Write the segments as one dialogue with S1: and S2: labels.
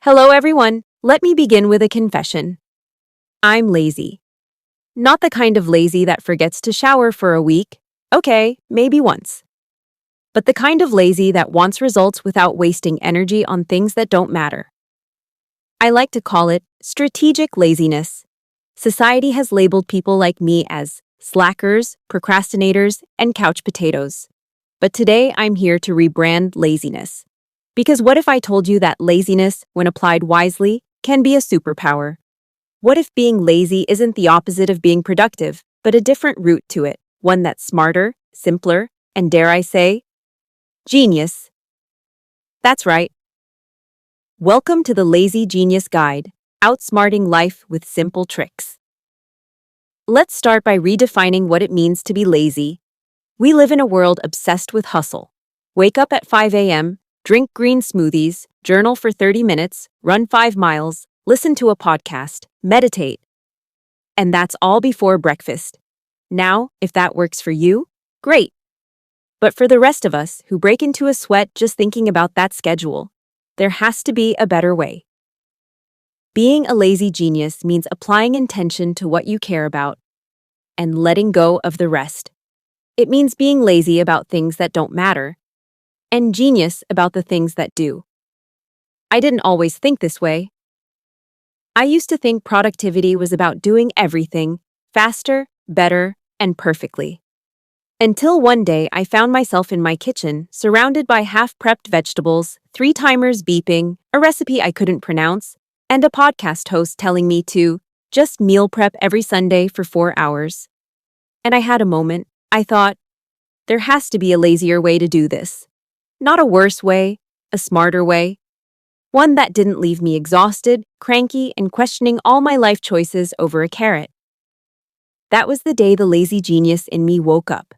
S1: Hello, everyone. Let me begin with a confession. I'm lazy. Not the kind of lazy that forgets to shower for a week. Okay, maybe once. But the kind of lazy that wants results without wasting energy on things that don't matter. I like to call it strategic laziness. Society has labeled people like me as slackers, procrastinators, and couch potatoes. But today I'm here to rebrand laziness. Because what if I told you that laziness, when applied wisely, can be a superpower? What if being lazy isn't the opposite of being productive, but a different route to it, one that's smarter, simpler, and dare I say, genius? That's right. Welcome to the Lazy Genius Guide, outsmarting life with simple tricks. Let's start by redefining what it means to be lazy. We live in a world obsessed with hustle. Wake up at 5 a.m., drink green smoothies, journal for 30 minutes, run 5 miles, listen to a podcast, meditate. And that's all before breakfast. Now, if that works for you, great. But for the rest of us who break into a sweat just thinking about that schedule, there has to be a better way. Being a lazy genius means applying intention to what you care about and letting go of the rest. It means being lazy about things that don't matter and genius about the things that do. I didn't always think this way. I used to think productivity was about doing everything faster, better, and perfectly. Until one day I found myself in my kitchen, surrounded by half-prepped vegetables, 3 timers beeping, a recipe I couldn't pronounce, and a podcast host telling me to just meal prep every Sunday for 4 hours. And I had a moment. I thought, there has to be a lazier way to do this. Not a worse way, a smarter way. One that didn't leave me exhausted, cranky, and questioning all my life choices over a carrot. That was the day the lazy genius in me woke up.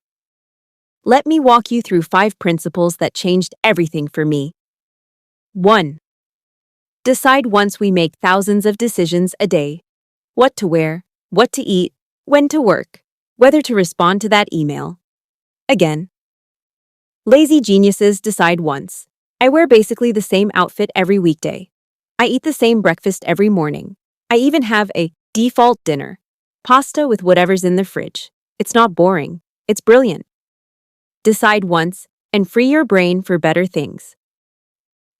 S1: Let me walk you through 5 principles that changed everything for me. 1. Decide once. We make thousands of decisions a day. What to wear, what to eat, when to work, whether to respond to that email. Again. Lazy geniuses decide once. I wear basically the same outfit every weekday. I eat the same breakfast every morning. I even have a default dinner. Pasta with whatever's in the fridge. It's not boring. It's brilliant. Decide once and free your brain for better things.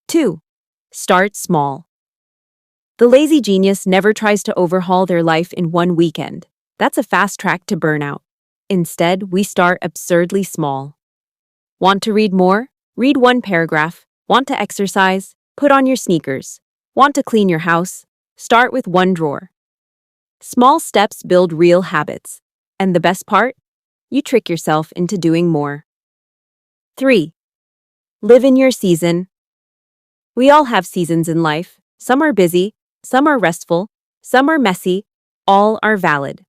S1: 2. Start small. The lazy genius never tries to overhaul their life in one weekend. That's a fast track to burnout. Instead, we start absurdly small. Want to read more? Read 1 paragraph. Want to exercise? Put on your sneakers. Want to clean your house? Start with 1 drawer. Small steps build real habits. And the best part? You trick yourself into doing more. 3. Live in your season. We all have seasons in life. Some are busy, some are restful, some are messy, all are valid.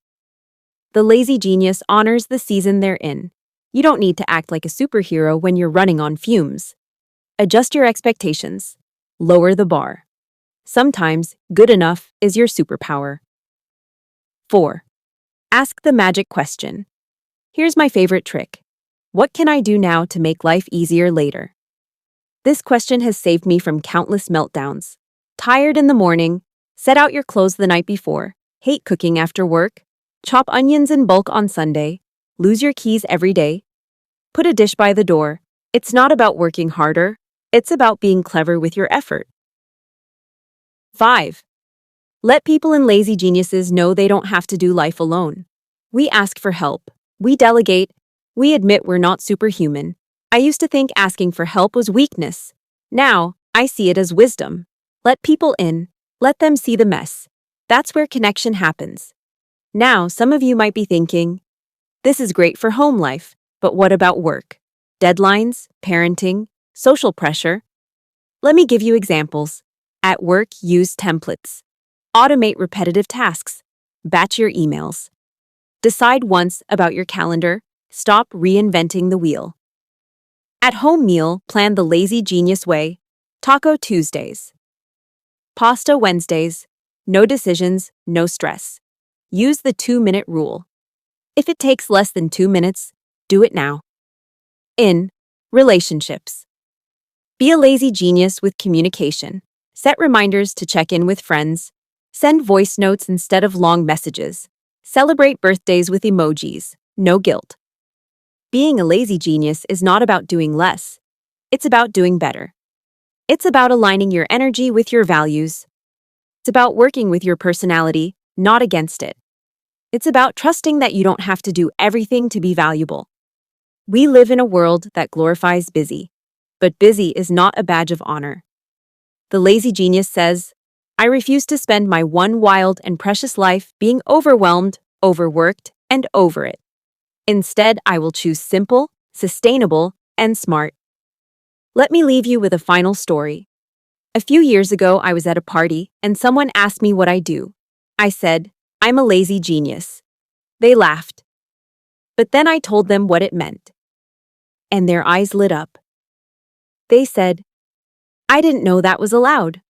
S1: The lazy genius honors the season they're in. You don't need to act like a superhero when you're running on fumes. Adjust your expectations. Lower the bar. Sometimes, good enough is your superpower. 4. Ask the magic question. Here's my favorite trick. What can I do now to make life easier later? This question has saved me from countless meltdowns. Tired in the morning, set out your clothes the night before, hate cooking after work, chop onions in bulk on Sunday, lose your keys every day, put a dish by the door. It's not about working harder, it's about being clever with your effort. 5. Let people and lazy geniuses know they don't have to do life alone. We ask for help, we delegate, we admit we're not superhuman. I used to think asking for help was weakness. Now, I see it as wisdom. Let people in, let them see the mess. That's where connection happens. Now, some of you might be thinking, this is great for home life, but what about work? Deadlines, parenting, social pressure? Let me give you examples. At work, use templates. Automate repetitive tasks. Batch your emails. Decide once about your calendar. Stop reinventing the wheel. At home meal, plan the lazy genius way. Taco Tuesdays. Pasta Wednesdays. No decisions, no stress. Use the 2-minute rule. If it takes less than 2 minutes, do it now. In relationships. Be a lazy genius with communication. Set reminders to check in with friends. Send voice notes instead of long messages. Celebrate birthdays with emojis. No guilt. Being a lazy genius is not about doing less. It's about doing better. It's about aligning your energy with your values. It's about working with your personality, not against it. It's about trusting that you don't have to do everything to be valuable. We live in a world that glorifies busy, but busy is not a badge of honor. The lazy genius says, I refuse to spend my one wild and precious life being overwhelmed, overworked, and over it. Instead, I will choose simple, sustainable, and smart. Let me leave you with a final story. A few years ago, I was at a party and someone asked me what I do. I said, I'm a lazy genius. They laughed. But then I told them what it meant. And their eyes lit up. They said, I didn't know that was allowed.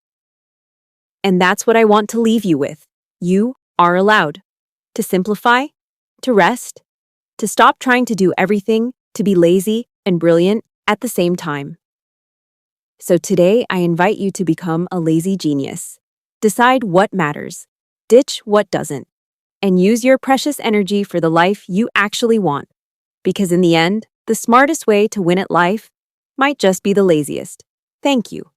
S1: And that's what I want to leave you with. You are allowed to simplify, to rest, to stop trying to do everything, to be lazy and brilliant at the same time. So today, I invite you to become a lazy genius. Decide what matters, ditch what doesn't, and use your precious energy for the life you actually want. Because in the end, the smartest way to win at life might just be the laziest. Thank you.